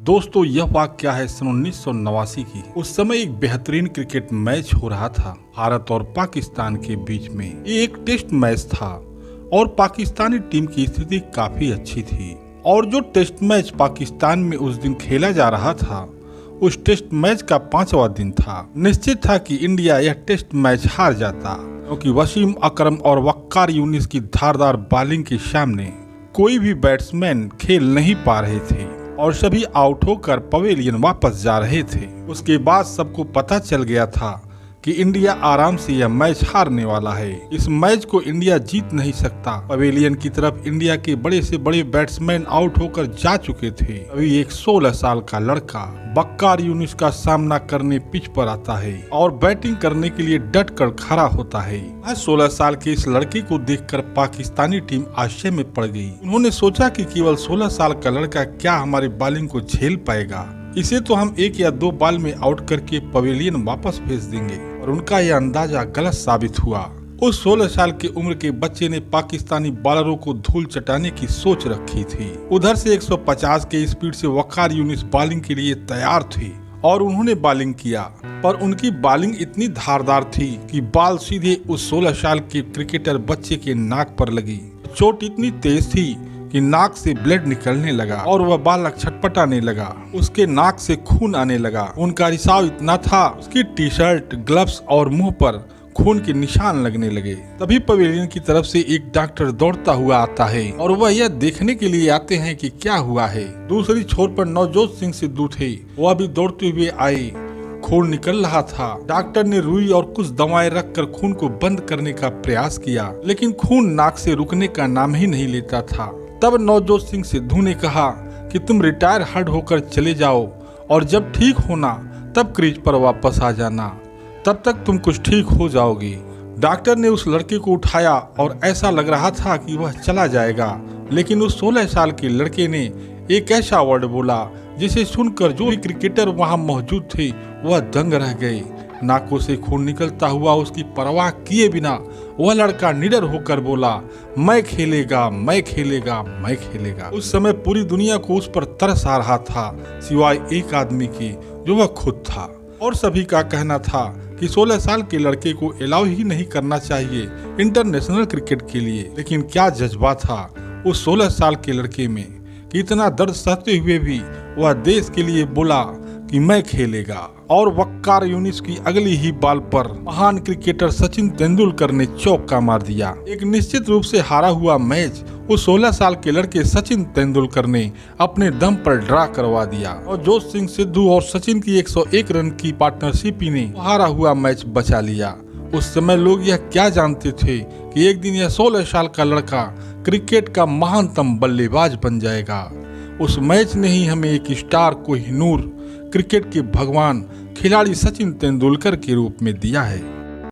दोस्तों यह वाकया है सन 1989 की। उस समय एक बेहतरीन क्रिकेट मैच हो रहा था भारत और पाकिस्तान के बीच में। ये एक टेस्ट मैच था और पाकिस्तानी टीम की स्थिति काफी अच्छी थी। और जो टेस्ट मैच पाकिस्तान में उस दिन खेला जा रहा था, उस टेस्ट मैच का 5वां दिन था। निश्चित था कि इंडिया यह टेस्ट मैच हार जाता, क्योंकि वसीम अकरम और वक्कार यूनिस की धारदार बॉलिंग के सामने कोई भी बैट्समैन खेल नहीं पा रहे थे और सभी आउट होकर पवेलियन वापस जा रहे थे। उसके बाद सबको पता चल गया था कि इंडिया आराम से यह मैच हारने वाला है। इस मैच को इंडिया जीत नहीं सकता। पवेलियन की तरफ इंडिया के बड़े से बड़े बैट्समैन आउट होकर जा चुके थे। अभी एक 16 साल का लड़का वक्कार यूनिस का सामना करने पिच पर आता है और बैटिंग करने के लिए डट कर खड़ा होता है। 16 साल के इस लड़के को देखकर पाकिस्तानी टीम आश्चर्य में पड़ गई। उन्होंने सोचा कि केवल 16 साल का लड़का क्या हमारी बॉलिंग को झेल पाएगा, इसे तो हम 1 या 2 बॉल में आउट करके पवेलियन वापस भेज देंगे। और उनका यह अंदाजा गलत साबित हुआ। उस 16 साल की उम्र के बच्चे ने पाकिस्तानी बॉलरों को धूल चटाने की सोच रखी थी। उधर से 150 के स्पीड से वकार यूनिस बॉलिंग के लिए तैयार थे और उन्होंने बॉलिंग किया, पर उनकी बॉलिंग इतनी धारदार थी कि बॉल सीधे उस 16 साल के क्रिकेटर बच्चे के नाक पर लगी। चोट इतनी तेज थी कि नाक से ब्लड निकलने लगा और वह बालक छटपटाने लगा। उसके नाक से खून आने लगा। उनका रिसाव इतना था, उसकी टी शर्ट, ग्लव्स और मुंह पर खून के निशान लगने लगे। तभी पवेलियन की तरफ से एक डॉक्टर दौड़ता हुआ आता है और वह यह देखने के लिए आते हैं कि क्या हुआ है। दूसरी छोर पर नवजोत सिंह सिद्धू थे, वह भी दौड़ते हुए आए। खून निकल रहा था। डॉक्टर ने रुई और कुछ दवाएं रखकर खून को बंद करने का प्रयास किया, लेकिन खून नाक से रुकने का नाम ही नहीं लेता था। तब नवजोत सिंह सिद्धू ने कहा कि तुम रिटायर हर्ड होकर चले जाओ और जब ठीक होना तब क्रीज पर वापस आ जाना, तब तक तुम कुछ ठीक हो जाओगे। डॉक्टर ने उस लड़के को उठाया और ऐसा लग रहा था कि वह चला जाएगा, लेकिन उस 16 साल के लड़के ने एक ऐसा वर्ड बोला जिसे सुनकर जो भी क्रिकेटर वहां मौजूद थे वह दंग रह गए। नाकों से खून निकलता हुआ उसकी परवाह किए बिना वह लड़का निडर होकर बोला, मैं खेलेगा, मैं खेलेगा, मैं खेलेगा। उस समय पूरी दुनिया को उस पर तरस आ रहा था, सिवाय एक आदमी के, जो वह खुद था। और सभी का कहना था कि 16 साल के लड़के को अलाउ ही नहीं करना चाहिए इंटरनेशनल क्रिकेट के लिए। लेकिन क्या जज्बा था उस 16 साल के लड़के में कि इतना दर्द सहते हुए भी वह देश के लिए बोला कि मैं खेलेगा। और वक्कार यूनिस की अगली ही बॉल पर महान क्रिकेटर सचिन तेंदुलकर ने चौका मार दिया। एक निश्चित रूप से हारा हुआ मैच उस 16 साल के लड़के सचिन तेंदुलकर ने अपने दम पर ड्रा करवा दिया और जोत सिंह सिद्धू और सचिन की 101 रन की पार्टनरशिप ही ने हारा हुआ मैच बचा लिया। उस समय लोग यह क्या जानते थे कि एक दिन यह 16 साल का लड़का क्रिकेट का महानतम बल्लेबाज बन जाएगा। उस मैच ने ही हमें एक स्टार कोहिनूर, क्रिकेट के भगवान खिलाड़ी सचिन तेंदुलकर के रूप में दिया है।